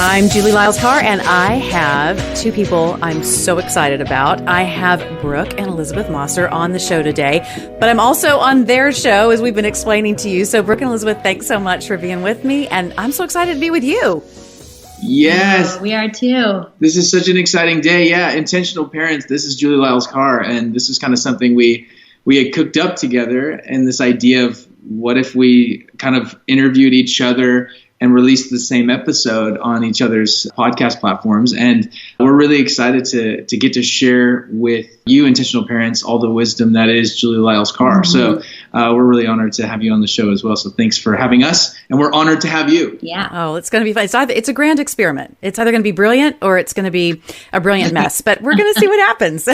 I'm Julie Lyles Carr, and I have two people I'm so excited about. I have Brook and Elizabeth Mosser on the show today, but I'm also on their show, as we've been explaining to you. So, Brook and Elizabeth, thanks so much for being with me, and I'm so excited to be with you. Yes. Oh, we are too. This is such an exciting day. Yeah, Intentional Parents. This is Julie Lyles Carr, and this is kind of something we had cooked up together, and this idea of what if we kind of interviewed each other and released the same episode on each other's podcast platforms. And we're really excited to get to share with you, intentional parents, all the wisdom that is Julie Lyles Carr. Mm-hmm. So we're really honored to have you on the show as well. So thanks for having us. And we're honored to have you. Yeah. Oh, it's going to be fun. It's a grand experiment. It's either going to be brilliant or it's going to be a brilliant mess, but we're going to see what happens.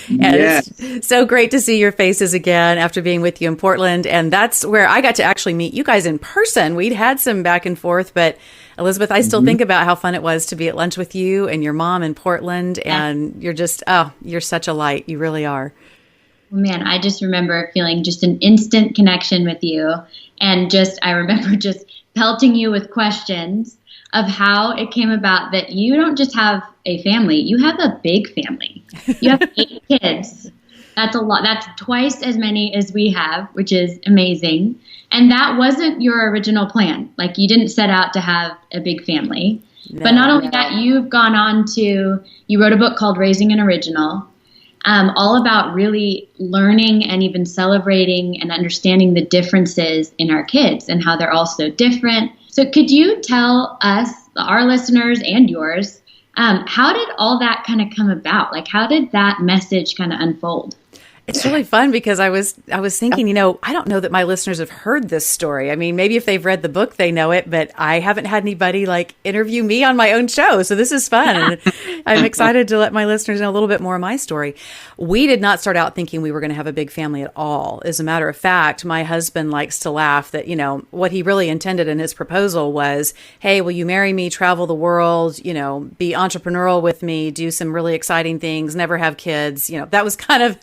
Yes. It's so great to see your faces again after being with you in Portland. And that's where I got to actually meet you guys in person. We'd had some back and forth, but Elizabeth, I still think about how fun it was to be at lunch with you and your mom in Portland. And you're just, you're such a light. You really are. Man, I just remember feeling just an instant connection with you. And I remember just pelting you with questions of how it came about that you don't just have a family, you have a big family. You have 8 kids. That's a lot. That's twice as many as we have, which is amazing. And that wasn't your original plan. Like, you didn't set out to have a big family. No, but not only that, you've gone on to, you wrote a book called Raising an Original, all about really learning and even celebrating and understanding the differences in our kids and how they're all so different. So could you tell us, our listeners and yours, how did all that kind of come about? Like, how did that message kind of unfold? It's really fun because I was thinking, I don't know that my listeners have heard this story. I mean, maybe if they've read the book, they know it, but I haven't had anybody interview me on my own show. So this is fun. And I'm excited to let my listeners know a little bit more of my story. We did not start out thinking we were going to have a big family at all. As a matter of fact, my husband likes to laugh that, what he really intended in his proposal was, hey, will you marry me, travel the world, be entrepreneurial with me, do some really exciting things, never have kids. That was kind of...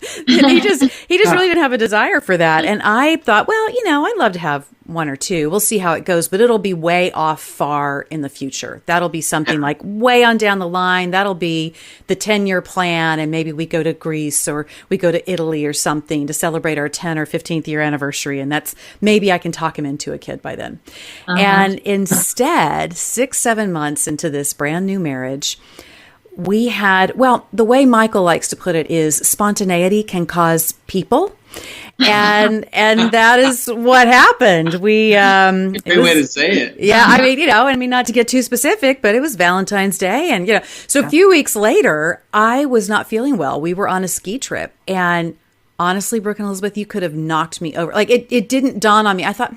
He just really didn't have a desire for that. And I thought, well, I'd love to have 1 or 2. We'll see how it goes, but it'll be way off far in the future. That'll be something like way on down the line. That'll be the 10-year plan. And maybe we go to Greece or we go to Italy or something to celebrate our 10 or 15th year anniversary. And maybe I can talk him into a kid by then. Uh-huh. And instead, 6-7 months into this brand new marriage, we had, the way Michael likes to put it is spontaneity can cause people. And that is what happened. We, great way to say it. Yeah. I mean, not to get too specific, but it was Valentine's Day. And, so a few weeks later, I was not feeling well. We were on a ski trip, and honestly, Brook and Elizabeth, you could have knocked me over. It didn't dawn on me. I thought,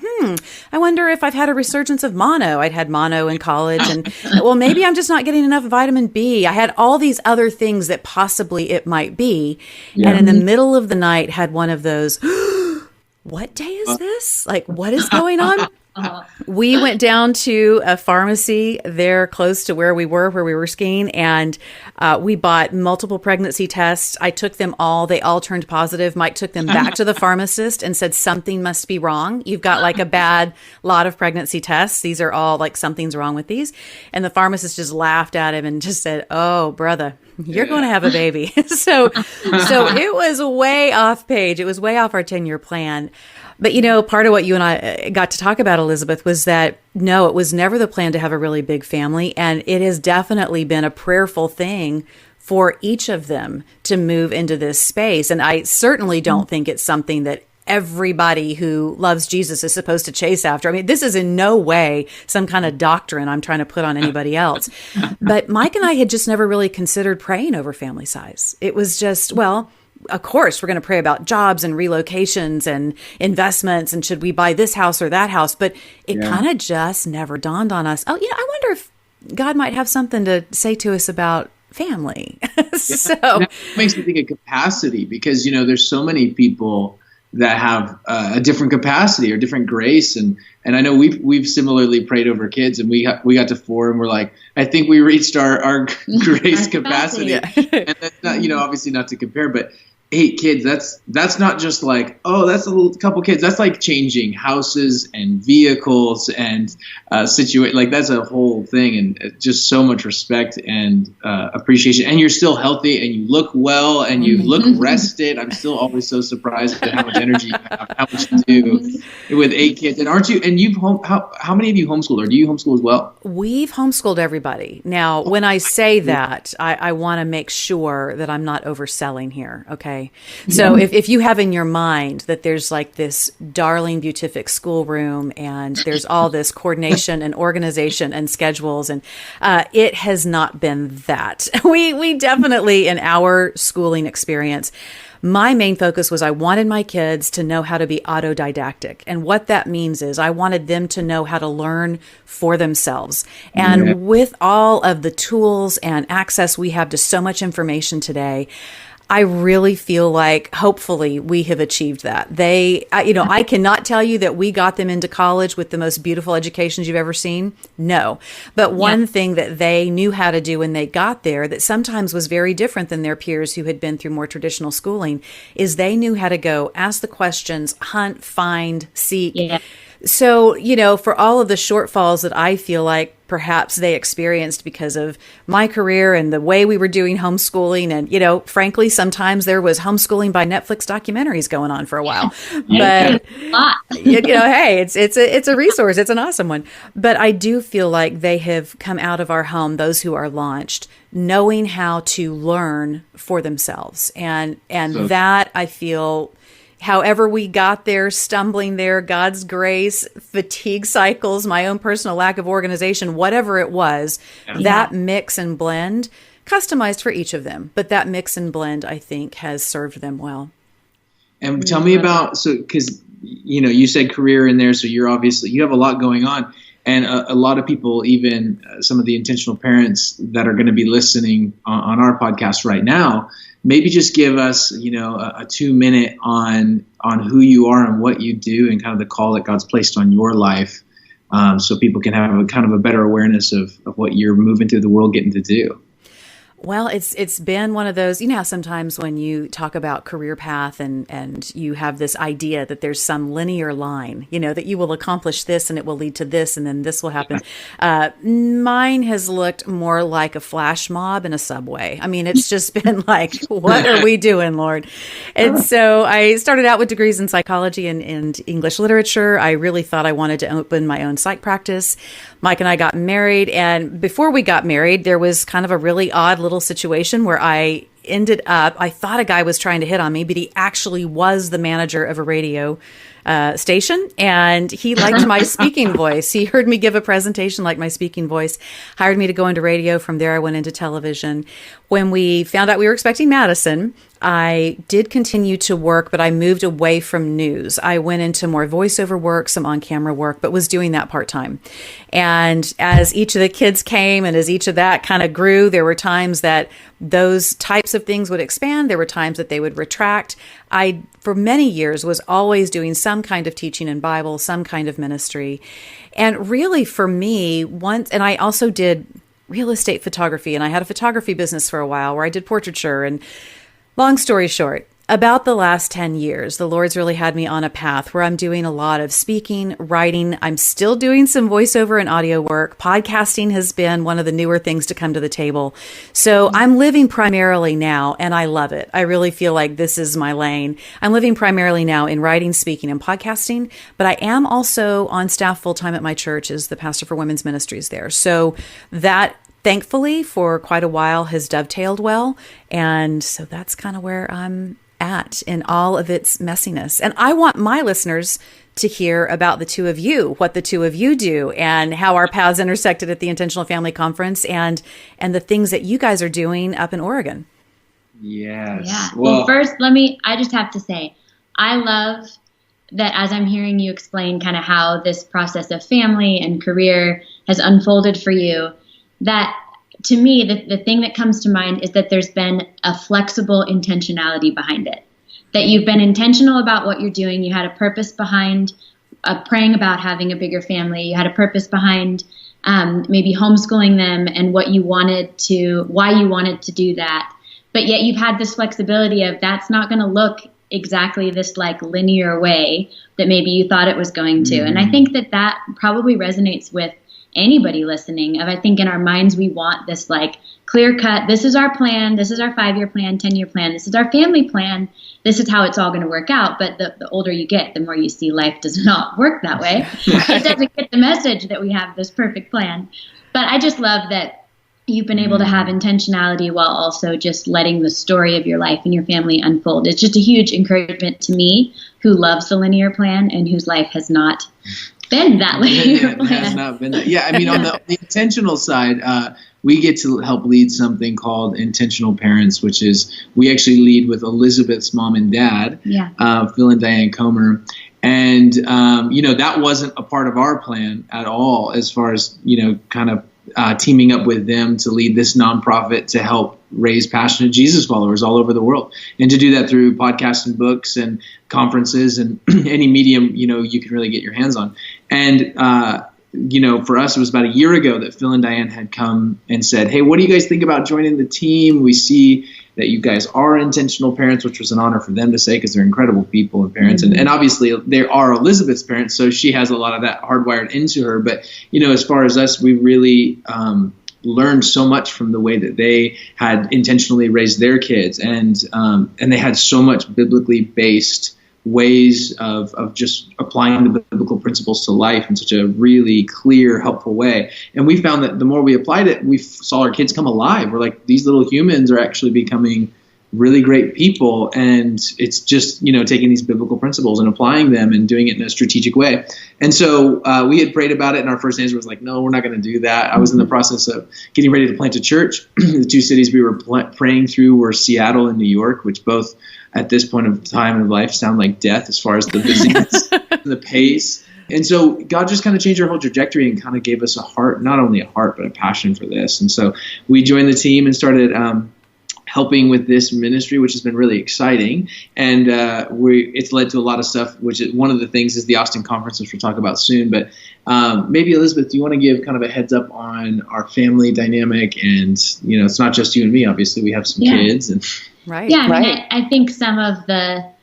I wonder if I've had a resurgence of mono. I'd had mono in college, and maybe I'm just not getting enough vitamin B. I had all these other things that possibly it might be. Yeah. And in the middle of the night, had one of those, what day is this? What is going on? We went down to a pharmacy there close to where we were skiing, and we bought multiple pregnancy tests. I took them all. They all turned positive. Mike took them back to the pharmacist and said, something must be wrong. You've got a bad lot of pregnancy tests. These are all something's wrong with these. And the pharmacist just laughed at him and just said, oh, brother, you're going to have a baby. So it was way off page. It was way off our 10-year plan. But, part of what you and I got to talk about, Elizabeth, was that, no, it was never the plan to have a really big family. And it has definitely been a prayerful thing for each of them to move into this space. And I certainly don't think it's something that everybody who loves Jesus is supposed to chase after. I mean, this is in no way some kind of doctrine I'm trying to put on anybody else. But Mike and I had just never really considered praying over family size. It was just, of course, we're going to pray about jobs and relocations and investments and should we buy this house or that house. But it kind of just never dawned on us. Oh, I wonder if God might have something to say to us about family. So that makes me think of capacity, because, there's so many people that have a different capacity or different grace. And I know we've similarly prayed over kids, and we got to 4 and we're like, I think we reached our grace capacity. And that's not, obviously not to compare, but 8 kids, that's not just like, oh, that's a little couple kids. That's like changing houses and vehicles and like that's a whole thing, and just so much respect and appreciation. And you're still healthy and you look well and you look rested. I'm still always so surprised at how much energy you have, how much you do with 8 kids. And aren't you? And how many of you homeschool, or do you homeschool as well? We've homeschooled everybody. Now, when I say that, I want to make sure that I'm not overselling here. Okay. So if you have in your mind that there's like this darling, beatific schoolroom and there's all this coordination and organization and schedules, and it has not been that. We definitely, in our schooling experience, my main focus was I wanted my kids to know how to be autodidactic. And what that means is I wanted them to know how to learn for themselves. And with all of the tools and access we have to so much information today, I really feel like hopefully we have achieved that. I cannot tell you that we got them into college with the most beautiful educations you've ever seen. No. But one thing that they knew how to do when they got there that sometimes was very different than their peers who had been through more traditional schooling is they knew how to go ask the questions, hunt, find, seek. Yeah. So, for all of the shortfalls that I feel like perhaps they experienced because of my career and the way we were doing homeschooling. And, frankly, sometimes there was homeschooling by Netflix documentaries going on for a while. But, hey, it's a resource. It's an awesome one. But I do feel like they have come out of our home, those who are launched, knowing how to learn for themselves. And that I feel... However we got there, stumbling there, God's grace, fatigue cycles, my own personal lack of organization, whatever it was, that mix and blend, customized for each of them. But that mix and blend, I think, has served them well. And tell me about, because, you said career in there, so you have a lot going on. And a lot of people, even some of the intentional parents that are going to be listening on our podcast right now, maybe just give us, a 2-minute on who you are and what you do and kind of the call that God's placed on your life, so people can have a better awareness of what you're moving through the world getting to do. Well, it's been one of those, how sometimes when you talk about career path and you have this idea that there's some linear line, that you will accomplish this and it will lead to this and then this will happen. Mine has looked more like a flash mob in a subway. I mean, it's just been like, what are we doing, Lord? And so I started out with degrees in psychology and English literature. I really thought I wanted to open my own psych practice. Mike and I got married, and before we got married, there was kind of a really odd little situation where I thought a guy was trying to hit on me, but he actually was the manager of a radio station, and he liked my speaking voice. He heard me give a presentation, like my speaking voice, hired me to go into radio. From there, I went into television. When we found out we were expecting Madison, I did continue to work, but I moved away from news. I went into more voiceover work, some on-camera work, but was doing that part-time. And as each of the kids came and as each of that kind of grew, there were times that those types of things would expand. There were times that they would retract. I, for many years, was always doing some kind of teaching in Bible, some kind of ministry. And really for me, and I also did real estate photography, and I had a photography business for a while where I did portraiture. And long story short, about the last 10 years, the Lord's really had me on a path where I'm doing a lot of speaking, writing. I'm still doing some voiceover and audio work. Podcasting has been one of the newer things to come to the table. So I'm living primarily now, and I love it. I really feel like this is my lane. I'm living primarily now in writing, speaking, and podcasting, but I am also on staff full-time at my church as the pastor for women's ministries there. So that, thankfully, for quite a while has dovetailed well. And so that's kind of where I'm at in all of its messiness. And I want my listeners to hear about the two of you, what the two of you do, and how our paths intersected at the Intentional Family Conference, and the things that you guys are doing up in Oregon. Yes. Yeah. Well, first, I just have to say, I love that as I'm hearing you explain kind of how this process of family and career has unfolded for you, that to me, the thing that comes to mind is that there's been a flexible intentionality behind it. That you've been intentional about what you're doing. You had a purpose behind praying about having a bigger family. You had a purpose behind maybe homeschooling them and why you wanted to do that. but yet you've had this flexibility of that's not going to look exactly this like linear way that maybe you thought it was going to. And I think that probably resonates with anybody listening. I think in our minds, we want this like clear cut, this is our plan, this is our 5-year plan, 10-year plan, this is our family plan, this is how it's all going to work out. But the older you get, the more you see life does not work that way. It doesn't get the message that we have this perfect plan. But I just love that you've been able to have intentionality while also just letting the story of your life and your family unfold. It's just a huge encouragement to me, who loves the linear plan and whose life has not been that linear plan. Has not been that. Yeah, I mean, on the intentional side, we get to help lead something called Intentional Parents, which is we actually lead with Elizabeth's mom and dad, Phil and Diane Comer. And, that wasn't a part of our plan at all, as far as, kind of teaming up with them to lead this nonprofit to help raise passionate Jesus followers all over the world, and to do that through podcasts and books and conferences and any medium, you can really get your hands on. And, for us, it was about a year ago that Phil and Diane had come and said, hey, what do you guys think about joining the team? We see that you guys are intentional parents, which was an honor for them to say, because they're incredible people and parents. And obviously they are Elizabeth's parents, so she has a lot of that hardwired into her. But, as far as us, we really learned so much from the way that they had intentionally raised their kids. And they had so much biblically based ways of just applying the biblical principles to life in such a really clear, helpful way. And we found that the more we applied it, we saw our kids come alive. We're like, these little humans are actually becoming really great people. And it's just, taking these biblical principles and applying them and doing it in a strategic way. And so we had prayed about it, and our first answer was like, no, we're not going to do that. I was in the process of getting ready to plant a church. The two cities we were praying through were Seattle and New York, which both at this point of time in life sound like death as far as the busyness and the pace. And so God just kind of changed our whole trajectory and kind of gave us a heart, not only a heart, but a passion for this. And so we joined the team and started helping with this ministry, which has been really exciting. And it's led to a lot of stuff, which is one of the things is the Austin conference, which we'll talk about soon. But maybe, Elizabeth, do you want to give kind of a heads up on our family dynamic? And, it's not just you and me, obviously. We have some kids. And Right. Yeah, I think some of the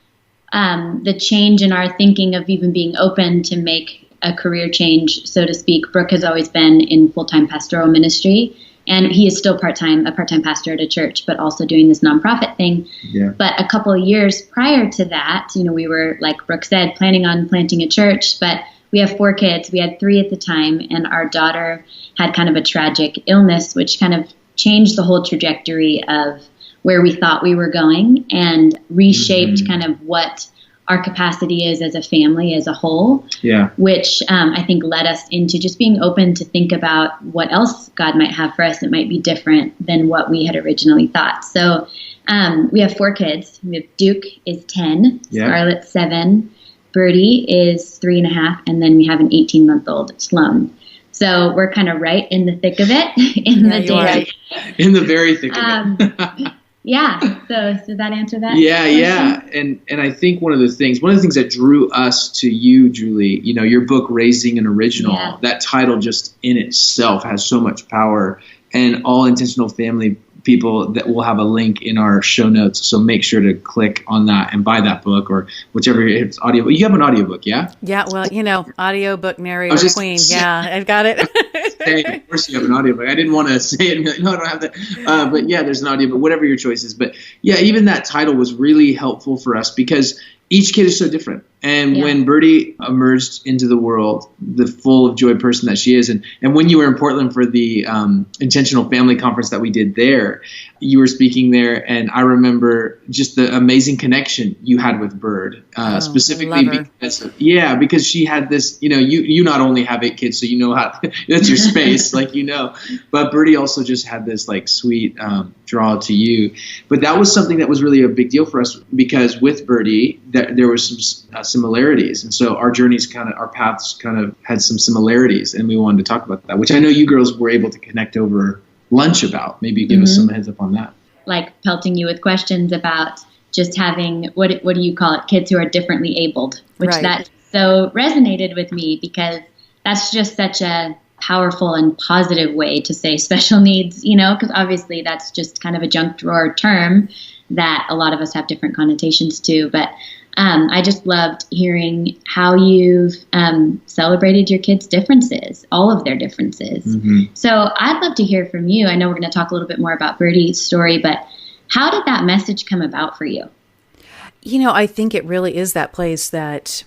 change in our thinking of even being open to make a career change, so to speak. Brook has always been in full-time pastoral ministry, and he is still a part-time pastor at a church, but also doing this nonprofit thing. Yeah. But a couple of years prior to that, we were, like Brook said, planning on planting a church, but we have 4 kids. We had 3 at the time, and our daughter had kind of a tragic illness, which kind of changed the whole trajectory of where we thought we were going, and reshaped kind of what our capacity is as a family as a whole, which I think led us into just being open to think about what else God might have for us that might be different than what we had originally thought. So we have 4 kids. We have Duke is 10, Scarlett's 7, Birdie is 3.5, and then we have an 18-month-old Sloan. So we're kind of right in the thick of it, in the very thick of it. Yeah. So does that answer that? Yeah. And I think one of the things that drew us to you, Julie, your book, Raising an Original, that title just in itself has so much power, and all intentional family people that will have a link in our show notes. So make sure to click on that and buy that book, or whichever it's audio. You have an audiobook, yeah? Yeah. Well, audiobook narrator queen. Yeah, I've got it. Hey, of course you have an audiobook. I didn't want to say it and be like, no, I don't have that. But yeah, there's an audiobook, whatever your choice is. But yeah, even that title was really helpful for us, because each kid is so different. And when Birdie emerged into the world, the full of joy person that she is, and when you were in Portland for the Intentional Family Conference that we did there, you were speaking there, and I remember just the amazing connection you had with Bird, specifically because she had this, you not only have 8 kids, so how that's your space, but Birdie also just had this like sweet draw to you. But that was something that was really a big deal for us, because with Birdie, there was some similarities, and so our paths kind of had some similarities, and we wanted to talk about that, which I know you girls were able to connect over lunch about. Maybe give us some heads up on that. Like pelting you with questions about just having, what do you call it, kids who are differently abled, which that so resonated with me, because that's just such a powerful and positive way to say special needs, because obviously that's just kind of a junk drawer term that a lot of us have different connotations to. But I just loved hearing how you've celebrated your kids' differences, all of their differences. Mm-hmm. So I'd love to hear from you. I know we're going to talk a little bit more about Birdie's story, but how did that message come about for you? I think it really is that place that,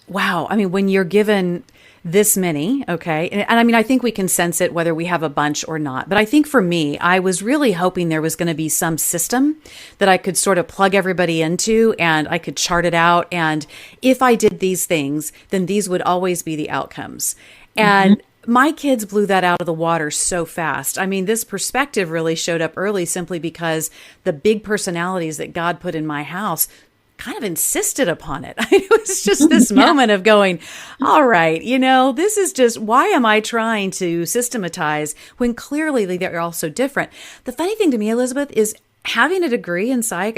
wow, I mean, when you're given this many, okay, and I mean, I think we can sense it whether we have a bunch or not. But I think for me, I was really hoping there was going to be some system that I could sort of plug everybody into and I could chart it out. And if I did these things, then these would always be the outcomes. And my kids blew that out of the water so fast. I mean, this perspective really showed up early simply because the big personalities that God put in my house kind of insisted upon it. It was just this moment of going, all right, this is just, why am I trying to systematize when clearly they're all so different? The funny thing to me, Elizabeth, is having a degree in psych,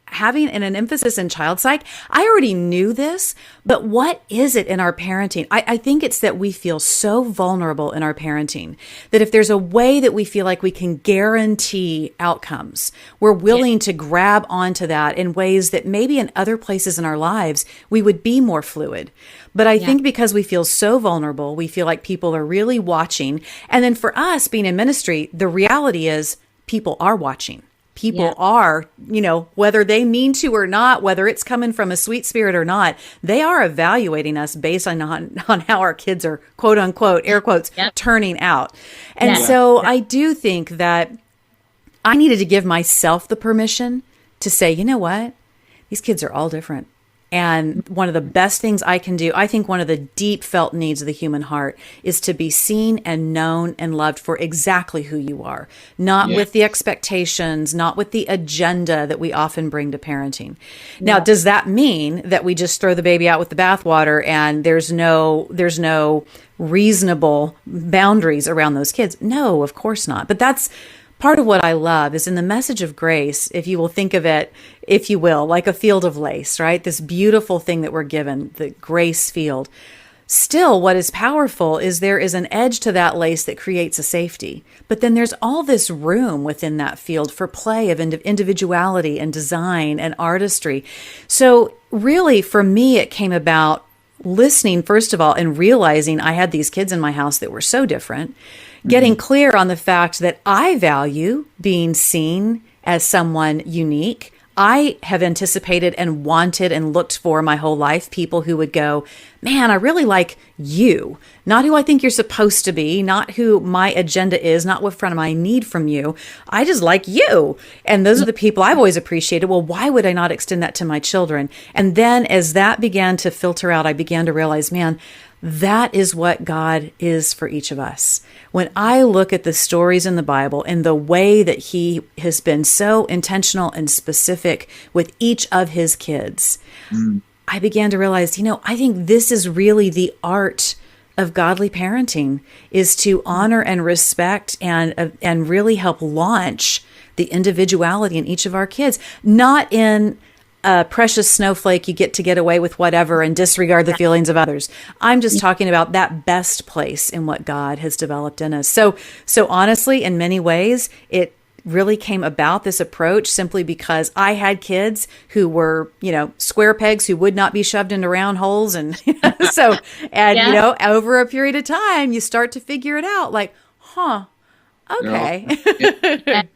having an emphasis in child psych, I already knew this, but what is it in our parenting? I think it's that we feel so vulnerable in our parenting that if there's a way that we feel like we can guarantee outcomes, we're willing to grab onto that in ways that maybe in other places in our lives, we would be more fluid. But I think because we feel so vulnerable, we feel like people are really watching. And then for us being in ministry, the reality is people are watching. People are, whether they mean to or not, whether it's coming from a sweet spirit or not, they are evaluating us based on how our kids are, quote unquote, air quotes, turning out. And so I do think that I needed to give myself the permission to say, you know what, these kids are all different. And one of the best things I can do, I think one of the deep felt needs of the human heart is to be seen and known and loved for exactly who you are, not with the expectations, not with the agenda that we often bring to parenting. Now, does that mean that we just throw the baby out with the bathwater and there's no reasonable boundaries around those kids? No, of course not. But that's part of what I love is in the message of grace, if you will think of it, if you will, like a field of lace, right? This beautiful thing that we're given, the grace field. Still, what is powerful is there is an edge to that lace that creates a safety. But then there's all this room within that field for play of individuality and design and artistry. So really, for me, it came about listening, first of all, and realizing I had these kids in my house that were so different. Getting clear on the fact that I value being seen as someone unique. I have anticipated and wanted and looked for my whole life people who would go, man, I really like you. Not who I think you're supposed to be, not who my agenda is, not what front of I need from you. I just like you. And those are the people I've always appreciated. Well, why would I not extend that to my children? And then as that began to filter out, I began to realize, man, that is what God is for each of us. When I look at the stories in the Bible and the way that he has been so intentional and specific with each of his kids, I began to realize, I think this is really the art of godly parenting, is to honor and respect and really help launch the individuality in each of our kids, not in a precious snowflake, you get to get away with whatever and disregard the feelings of others. I'm just talking about that best place in what God has developed in us. So honestly, in many ways, it really came about, this approach, simply because I had kids who were, square pegs who would not be shoved into round holes. And over a period of time, you start to figure it out like, okay.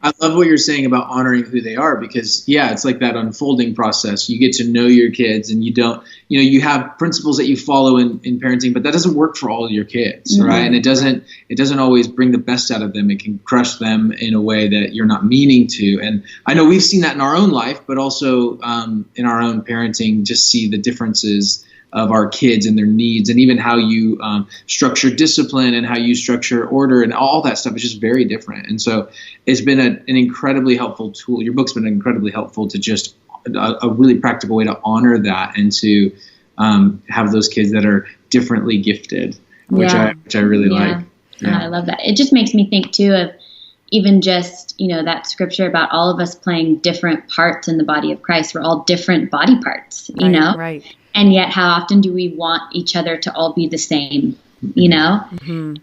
I love what you're saying about honoring who they are, because it's like that unfolding process. You get to know your kids, and you have principles that you follow in parenting, but that doesn't work for all of your kids, right? And it doesn't always bring the best out of them. It can crush them in a way that you're not meaning to. And I know we've seen that in our own life, but also in our own parenting, just see the differences of our kids and their needs, and even how you structure discipline and how you structure order and all that stuff is just very different. And so it's been an incredibly helpful tool. Your book's been incredibly helpful to just a really practical way to honor that and to have those kids that are differently gifted, which I really like. Yeah. I love that. It just makes me think too of even just, that scripture about all of us playing different parts in the body of Christ. We're all different body parts, Right. And yet how often do we want each other to all be the same? you know,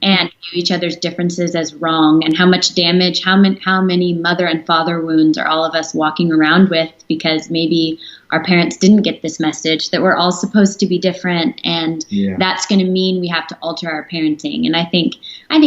and view each other's differences as wrong, and how much damage, how many mother and father wounds are all of us walking around with because maybe our parents didn't get this message that we're all supposed to be different, and that's going to mean we have to alter our parenting. And I think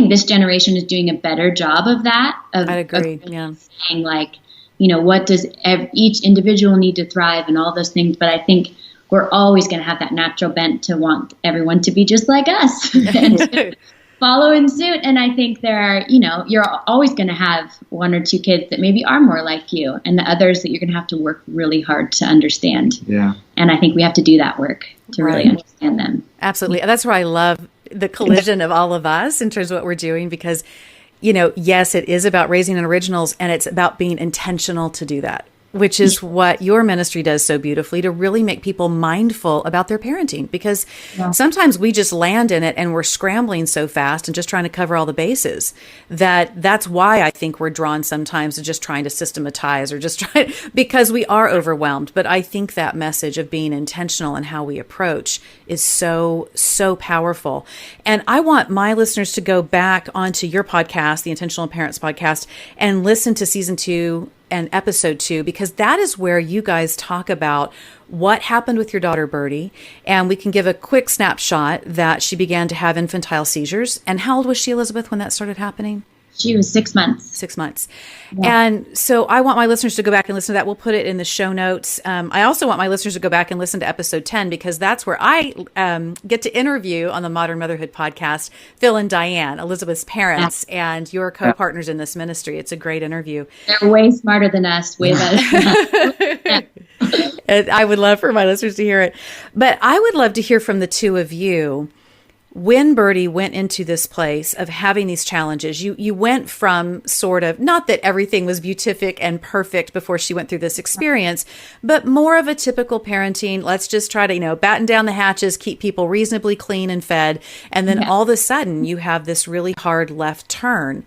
this generation is doing a better job of that. I'd agree. Saying like, you know, what does each individual need to thrive and all those things. But I think we're always going to have that natural bent to want everyone to be just like us and follow in suit. And I think there are, you know, you're always going to have one or two kids that maybe are more like you, and the others that you're going to have to work really hard to understand. Yeah. And I think we have to do that work to really understand them. Absolutely. That's why I love the collision of all of us in terms of what we're doing, because, you know, yes, it is about raising originals, and it's about being intentional to do that, which is what your ministry does so beautifully, to really make people mindful about their parenting, because sometimes we just land in it and we're scrambling so fast and just trying to cover all the bases that's why I think we're drawn sometimes to just trying to systematize or just try, because we are overwhelmed. But I think that message of being intentional in how we approach is so, so powerful. And I want my listeners to go back onto your podcast, the Intentional Parents podcast, and listen to season 2 and episode 2, because that is where you guys talk about what happened with your daughter, Birdie. And we can give a quick snapshot that she began to have infantile seizures. And how old was she, Elizabeth, when that started happening? She was 6 months. 6 months. Yeah. And so I want my listeners to go back and listen to that. We'll put it in the show notes. I also want my listeners to go back and listen to episode 10, because that's where I get to interview on the Modern Motherhood podcast, Phil and Diane, Elizabeth's parents, and your co-partners in this ministry. It's a great interview. They're way smarter than us, way better than us. And I would love for my listeners to hear it. But I would love to hear from the two of you. When Birdie went into this place of having these challenges, you went from sort of, not that everything was beatific and perfect before she went through this experience, but more of a typical parenting. Let's just try to, you know, batten down the hatches, keep people reasonably clean and fed. And then all of a sudden you have this really hard left turn.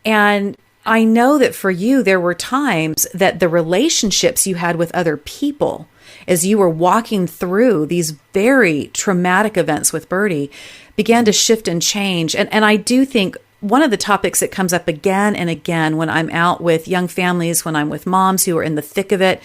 And I know that for you, there were times that the relationships you had with other people, as you were walking through these very traumatic events with Birdie, began to shift and change. And I do think one of the topics that comes up again and again when I'm out with young families, when I'm with moms who are in the thick of it,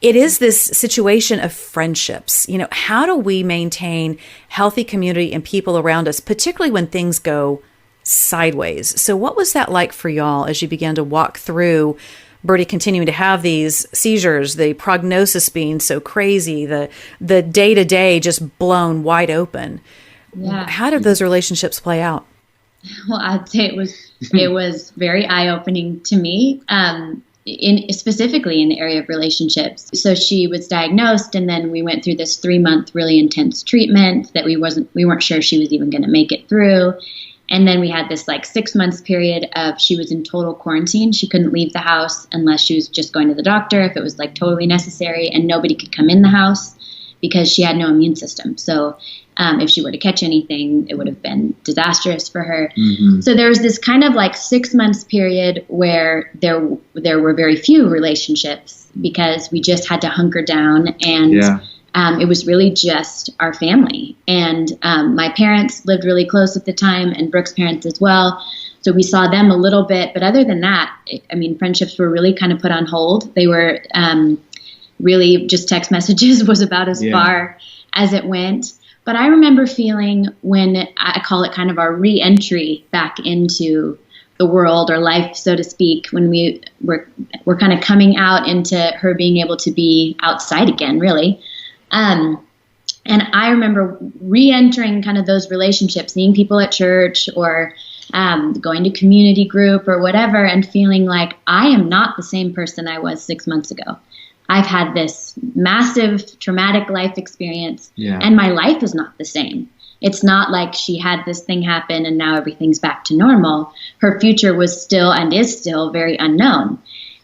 it is this situation of friendships. You know, how do we maintain healthy community and people around us, particularly when things go sideways? So what was that like for y'all as you began to walk through Birdie continuing to have these seizures, the prognosis being so crazy, the day-to-day just blown wide open? Yeah. How did those relationships play out? Well, I'd say it was very eye-opening to me, specifically in the area of relationships. So she was diagnosed, and then we went through this 3-month really intense treatment that we weren't sure she was even going to make it through. And then we had this like 6 months period of she was in total quarantine. She couldn't leave the house unless she was just going to the doctor, if it was like totally necessary, and nobody could come in the house because she had no immune system. So if she were to catch anything, it would have been disastrous for her. Mm-hmm. So there was this kind of like 6 months period where there were very few relationships because we just had to hunker down, and it was really just our family. And my parents lived really close at the time, and Brook's parents as well. So we saw them a little bit. But other than that, friendships were really kind of put on hold. They were really just text messages was about as far as it went. But I remember feeling, when I call it kind of our re-entry back into the world or life, so to speak, when we're kind of coming out into her being able to be outside again, really. And I remember re-entering kind of those relationships, seeing people at church or going to community group or whatever, and feeling like I am not the same person I was 6 months ago. I've had this massive traumatic life experience, and my life is not the same. It's not like she had this thing happen and now everything's back to normal. Her future was still and is still very unknown.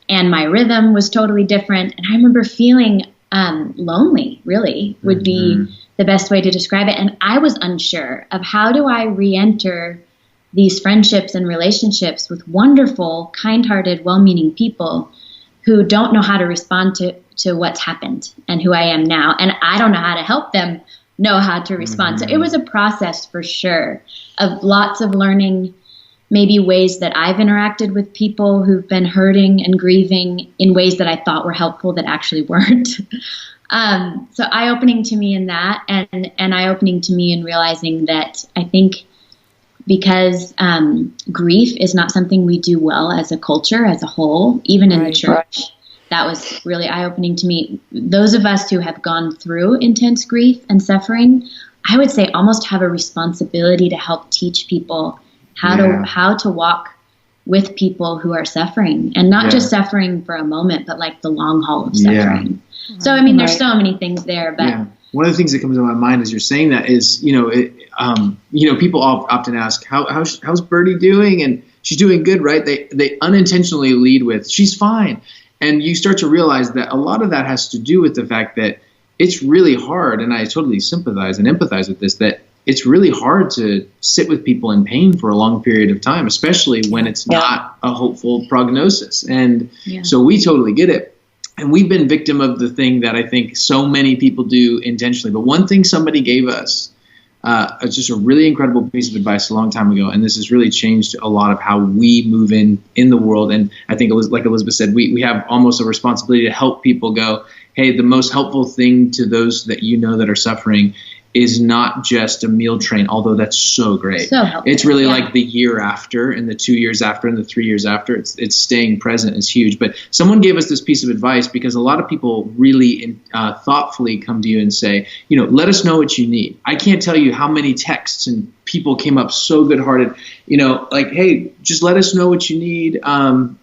And my rhythm was totally different. And I remember feeling lonely, really, would be the best way to describe it. And I was unsure of how do I re-enter these friendships and relationships with wonderful, kind-hearted, well-meaning people who don't know how to respond to what's happened and who I am now. And I don't know how to help them know how to respond. So it was a process for sure of lots of learning, maybe ways that I've interacted with people who've been hurting and grieving in ways that I thought were helpful that actually weren't. So eye-opening to me in that, and eye-opening to me in realizing that I think because grief is not something we do well as a culture, as a whole, even in the church. That was really eye-opening to me. Those of us who have gone through intense grief and suffering, I would say almost have a responsibility to help teach people how to walk with people who are suffering, and not just suffering for a moment, but like the long haul of suffering. So, I mean, there's so many things there, but one of the things that comes to my mind as you're saying that is, people often ask, how's Birdie doing? And she's doing good, right? They unintentionally lead with, she's fine. And you start to realize that a lot of that has to do with the fact that it's really hard, and I totally sympathize and empathize with this, that it's really hard to sit with people in pain for a long period of time, especially when it's not a hopeful prognosis. And so we totally get it. And we've been victim of the thing that I think so many people do intentionally. But one thing somebody gave us, just a really incredible piece of advice a long time ago, and this has really changed a lot of how we move in the world. And I think it was like Elizabeth said, we have almost a responsibility to help people go, hey, the most helpful thing to those that you know that are suffering is not just a meal train, although that's so great. So helpful. It's really like the year after and the 2 years after and the 3 years after. It's staying present is huge. But someone gave us this piece of advice because a lot of people really thoughtfully come to you and say, let us know what you need. I can't tell you how many texts and people came up so good-hearted, like, hey, just let us know what you need.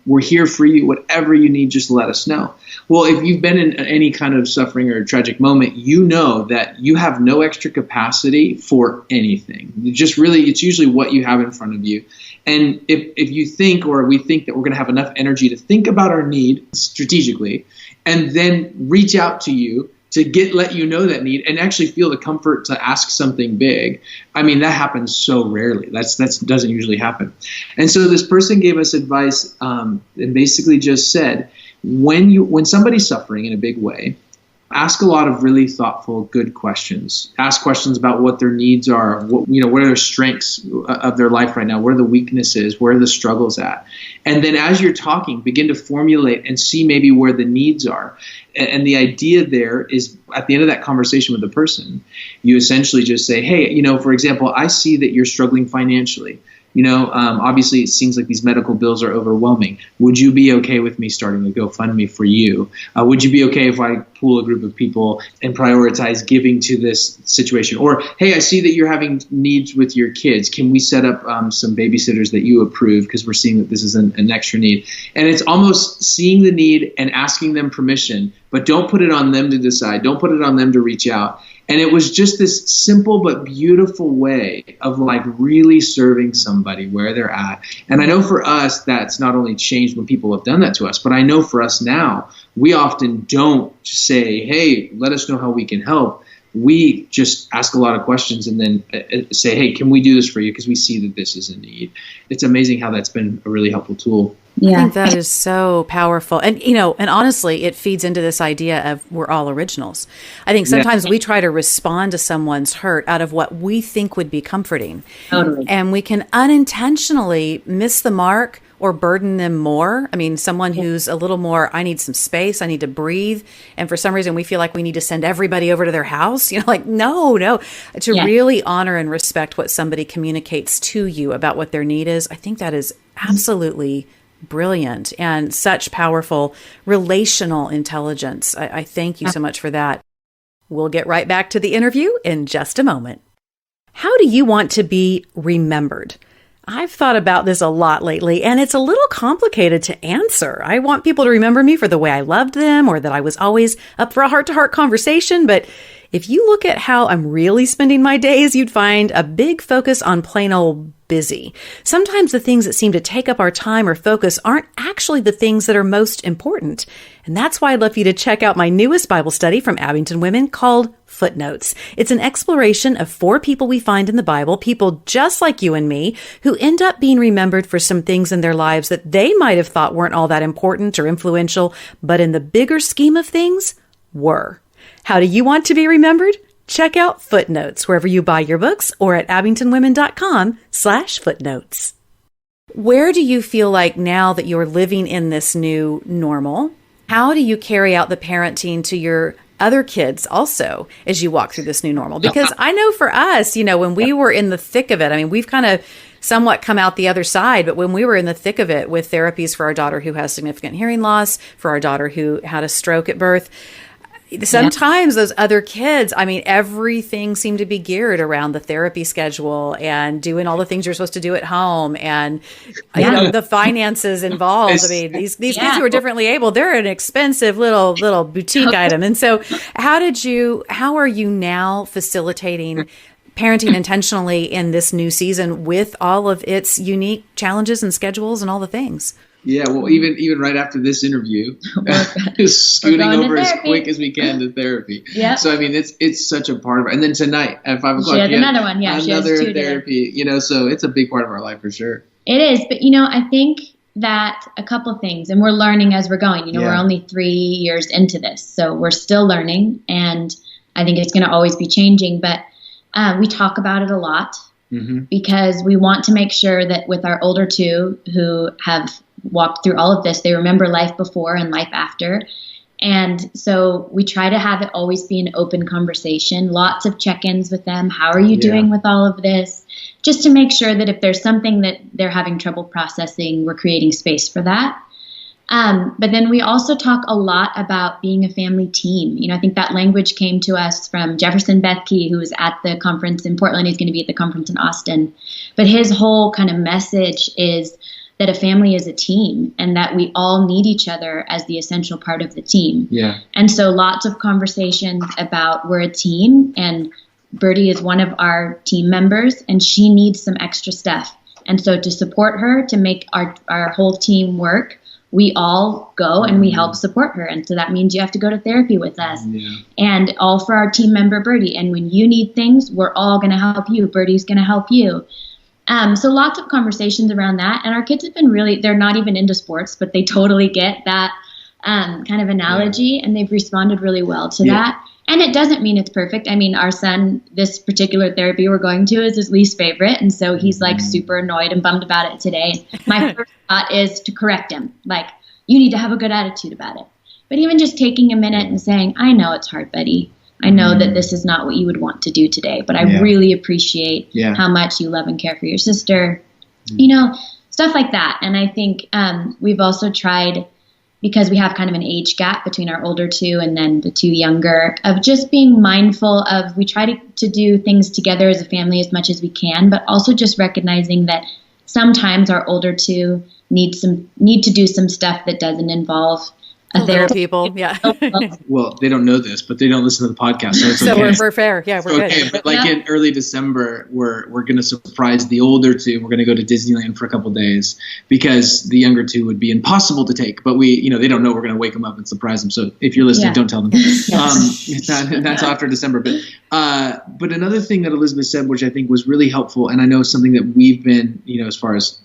We're here for you. Whatever you need, just let us know. Well, if you've been in any kind of suffering or tragic moment, you know that you have no extra capacity for anything. It's usually what you have in front of you. And if you think, or we think that we're going to have enough energy to think about our need strategically, and then reach out to you to let you know that need and actually feel the comfort to ask something big. I mean, that happens so rarely. That doesn't usually happen. And so this person gave us advice and basically just said, when somebody's suffering in a big way, ask a lot of really thoughtful, good questions. Ask questions about what their needs are, what are their strengths of their life right now, what are the weaknesses, where are the struggles at. And then as you're talking, begin to formulate and see maybe where the needs are. And the idea there is at the end of that conversation with the person, you essentially just say, hey, for example, I see that you're struggling financially. Obviously it seems like these medical bills are overwhelming. Would you be okay with me starting a GoFundMe for you? Would you be okay if I pool a group of people and prioritize giving to this situation? Or, hey, I see that you're having needs with your kids. Can we set up some babysitters that you approve because we're seeing that this is an extra need? And it's almost seeing the need and asking them permission, but don't put it on them to decide. Don't put it on them to reach out. And it was just this simple but beautiful way of like really serving somebody where they're at. And I know for us, that's not only changed when people have done that to us, but I know for us now, we often don't say, hey, let us know how we can help. We just ask a lot of questions and then say, hey, can we do this for you? Because we see that this is a need. It's amazing how that's been a really helpful tool. Yeah. I think that is so powerful. And, and honestly, it feeds into this idea of we're all originals. I think sometimes we try to respond to someone's hurt out of what we think would be comforting. Totally. And we can unintentionally miss the mark or burden them more. I mean, someone who's a little more, I need some space, I need to breathe. And for some reason, we feel like we need to send everybody over to their house. No. To really honor and respect what somebody communicates to you about what their need is, I think that is absolutely brilliant and such powerful relational intelligence. I thank you so much for that. We'll get right back to the interview in just a moment. How do you want to be remembered? I've thought about this a lot lately, and it's a little complicated to answer. I want people to remember me for the way I loved them or that I was always up for a heart-to-heart conversation, but if you look at how I'm really spending my days, you'd find a big focus on plain old busy. Sometimes the things that seem to take up our time or focus aren't actually the things that are most important. And that's why I'd love for you to check out my newest Bible study from Abington Women called Footnotes. It's an exploration of 4 people we find in the Bible, people just like you and me, who end up being remembered for some things in their lives that they might have thought weren't all that important or influential, but in the bigger scheme of things, were. How do you want to be remembered? Check out Footnotes wherever you buy your books or at abingtonwomen.com/footnotes. Where do you feel like now that you're living in this new normal, how do you carry out the parenting to your other kids also as you walk through this new normal? Because I know for us, when we were in the thick of it, I mean, we've kind of somewhat come out the other side, but when we were in the thick of it with therapies for our daughter who has significant hearing loss, for our daughter who had a stroke at birth, sometimes those other kids, I mean, everything seemed to be geared around the therapy schedule and doing all the things you're supposed to do at home and the finances involved. I mean, these kids who are differently able, they're an expensive little boutique item. And so how are you now facilitating parenting intentionally in this new season with all of its unique challenges and schedules and all the things? Yeah, well, even right after this interview, scooting over as quick as we can to therapy. Yeah. So I mean, it's such a part of it. And then tonight at 5 o'clock, she has another one. Yeah, another therapy. So it's a big part of our life for sure. It is, but I think that a couple things, and we're learning as we're going. We're only 3 years into this, so we're still learning, and I think it's going to always be changing. But we talk about it a lot because we want to make sure that with our older two who have walked through all of this, they remember life before and life after. And so we try to have it always be an open conversation, lots of check-ins with them. How are you doing with all of this? Just to make sure that if there's something that they're having trouble processing, we're creating space for that. But then we also talk a lot about being a family team. I think that language came to us from Jefferson Bethke, who was at the conference in Portland. He's going to be at the conference in Austin. But his whole kind of message is that a family is a team and that we all need each other as the essential part of the team. Yeah. And so lots of conversations about we're a team, and Birdie is one of our team members and she needs some extra stuff. And so to support her, to make our whole team work, we all go and we help support her. And so that means you have to go to therapy with us and all for our team member Birdie. And when you need things, we're all going to help you. Birdie's going to help you. So lots of conversations around that. And our kids have been they're not even into sports, but they totally get that kind of analogy and they've responded really well to that. And it doesn't mean it's perfect. I mean, our son, this particular therapy we're going to is his least favorite. And so he's like super annoyed and bummed about it today. My first thought is to correct him. Like, you need to have a good attitude about it. But even just taking a minute and saying, I know it's hard, buddy. I know that this is not what you would want to do today, but I really appreciate how much you love and care for your sister, stuff like that. And I think we've also tried, because we have kind of an age gap between our older two and then the two younger, of just being mindful of, we try to do things together as a family as much as we can, but also just recognizing that sometimes our older two need to do some stuff that doesn't involve therapy people. Yeah. Well, they don't know this, but they don't listen to the podcast, so it's okay. So we're fair. Yeah, we're good. Okay, but in early December, we're going to surprise the older two. We're going to go to Disneyland for a couple days because the younger two would be impossible to take. But we, they don't know we're going to wake them up and surprise them. So if you're listening, don't tell them. That's after December. But another thing that Elizabeth said, which I think was really helpful, and I know something that we've been, as far as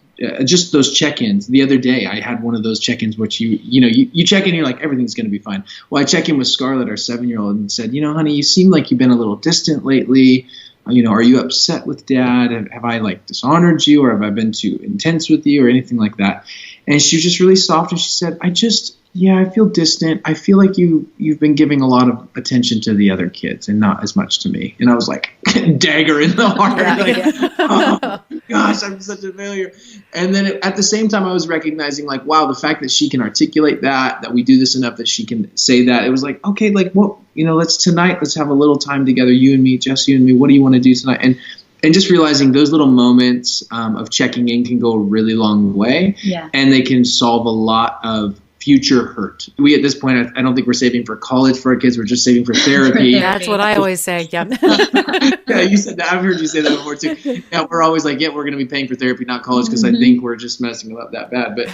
just those check-ins. The other day, I had one of those check-ins, which you check in, you're like, everything's going to be fine. Well, I check in with Scarlett, our 7-year-old, and said, honey, you seem like you've been a little distant lately. Are you upset with Dad? Have I dishonored you, or have I been too intense with you, or anything like that? And she was just really soft, and she said, I feel distant. I feel like you've been giving a lot of attention to the other kids and not as much to me. And I was like, dagger in the heart. Oh, gosh, I'm such a failure. And then at the same time, I was recognizing wow, the fact that she can articulate that we do this enough that she can say that. It was like, okay, let's have a little time together, you and me, just you and me. What do you want to do tonight? And just realizing those little moments of checking in can go a really long way. Yeah. And they can solve a lot of future hurt. We, at this point, I don't think we're saving for college for our kids. We're just saving for therapy. That's what I always say. Yep. Yeah, you said that. I've heard you say that before too. Yeah, we're always like, we're going to be paying for therapy, not college, because I think we're just messing them up that bad. But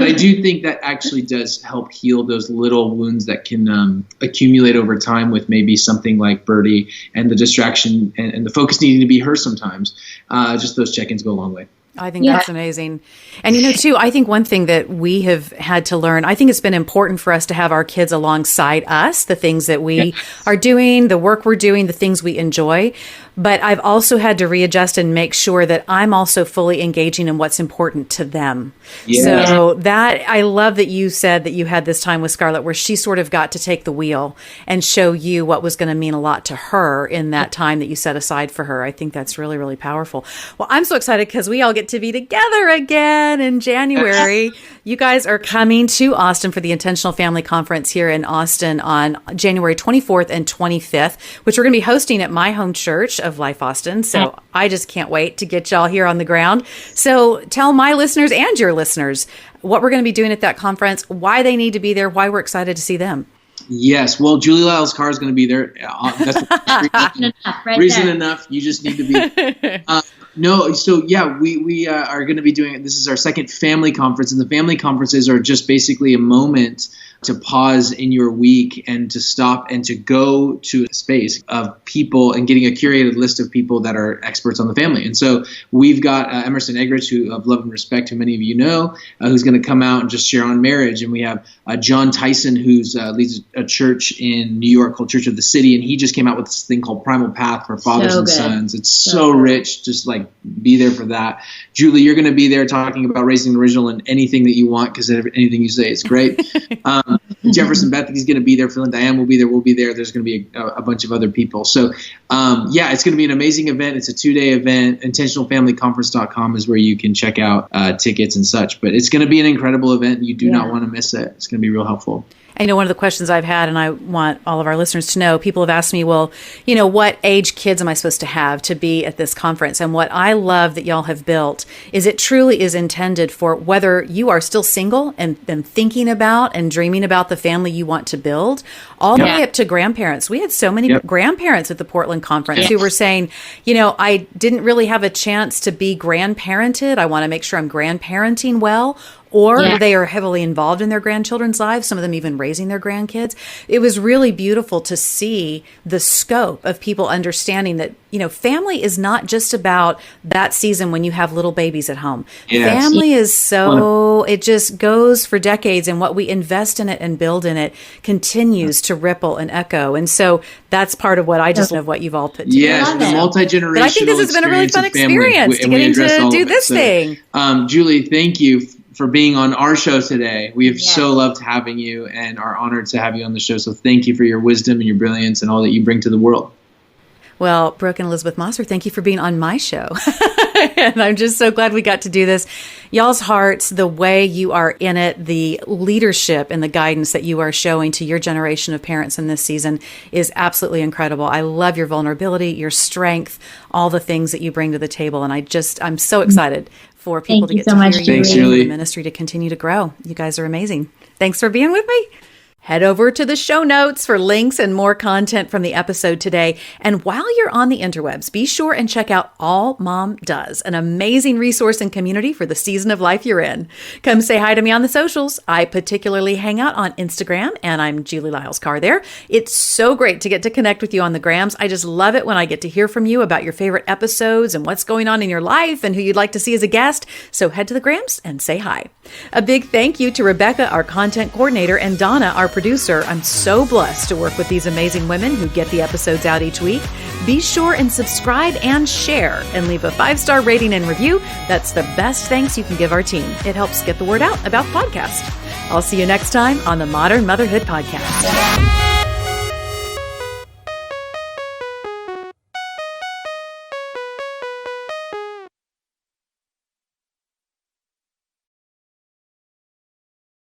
I do think that actually does help heal those little wounds that can accumulate over time with maybe something like Birdie and the distraction and the focus needing to be her sometimes. Just those check-ins go a long way. I think that's amazing. And, too, I think one thing that we have had to learn, I think it's been important for us to have our kids alongside us, the things that we are doing, the work we're doing, the things we enjoy. But I've also had to readjust and make sure that I'm also fully engaging in what's important to them. Yeah. So that, I love that you said that you had this time with Scarlett where she sort of got to take the wheel and show you what was going to mean a lot to her in that time that you set aside for her. I think that's really, really powerful. Well, I'm so excited because we all get to be together again in January. You guys are coming to Austin for the Intentional Family Conference here in Austin on January 24th and 25th, which we're going to be hosting at my home church of Life Austin. So I just can't wait to get y'all here on the ground. So tell my listeners and your listeners what we're going to be doing at that conference, why they need to be there, why we're excited to see them. Yes. Well, Julie Lyles Carr is going to be there. That's reason enough. You just need to be. No. So yeah, we are going to be doing it. This is our second family conference, and the family conferences are just basically a moment to pause in your week and to stop and to go to a space of people and getting a curated list of people that are experts on the family. And so we've got Emerson Eggerichs, who of Love and Respect, who many of you know, who's going to come out and just share on marriage. And we have John Tyson, who's leads a church in New York called Church of the City, and he just came out with this thing called Primal Path for fathers and sons. It's so rich. Just like be there for that. Julie, you're going to be there talking about raising the original and anything that you want, because anything you say is great. Jefferson Bethany's going to be there. Phil and Diane will be there. We'll be there. There's going to be a bunch of other people. So, it's going to be an amazing event. It's a 2-day event. IntentionalFamilyConference.com is where you can check out tickets and such. But it's going to be an incredible event. You do not want to miss it. It's going to be real helpful. I know one of the questions I've had, and I want all of our listeners to know, people have asked me, well, what age kids am I supposed to have to be at this conference? And what I love that y'all have built is it truly is intended for whether you are still single and been thinking about and dreaming about the family you want to build, all the way up to grandparents. We had so many grandparents at the Portland conference who were saying, I didn't really have a chance to be grandparented. I want to make sure I'm grandparenting well. Or they are heavily involved in their grandchildren's lives, some of them even raising their grandkids. It was really beautiful to see the scope of people understanding that, family is not just about that season when you have little babies at home. Yes. Family is it just goes for decades, and what we invest in it and build in it continues to ripple and echo. And so that's part of what I just love what you've all put together. Yes, the multi-generational. But I think this has been a really fun experience to get into do this thing. Julie, thank you for being on our show today. We have so loved having you and are honored to have you on the show. So thank you for your wisdom and your brilliance and all that you bring to the world. Well, Brooke and Elizabeth Mosser, thank you for being on my show. And I'm just so glad we got to do this. Y'all's hearts, the way you are in it, the leadership and the guidance that you are showing to your generation of parents in this season is absolutely incredible. I love your vulnerability, your strength, all the things that you bring to the table. And I'm so excited for people to get to hear you and the ministry to continue to grow. You guys are amazing. Thanks for being with me. Head over to the show notes for links and more content from the episode today. And while you're on the interwebs, be sure and check out All Mom Does, an amazing resource and community for the season of life you're in. Come say hi to me on the socials. I particularly hang out on Instagram, and I'm Julie Lyles Carr there. It's so great to get to connect with you on the grams. I just love it when I get to hear from you about your favorite episodes and what's going on in your life and who you'd like to see as a guest. So head to the grams and say hi. A big thank you to Rebecca, our content coordinator, and Donna, our producer. I'm so blessed to work with these amazing women who get the episodes out each week. Be sure and subscribe and share and leave a 5-star rating and review. That's the best thanks you can give our team. It helps get the word out about the podcast. I'll see you next time on the Modern Motherhood Podcast.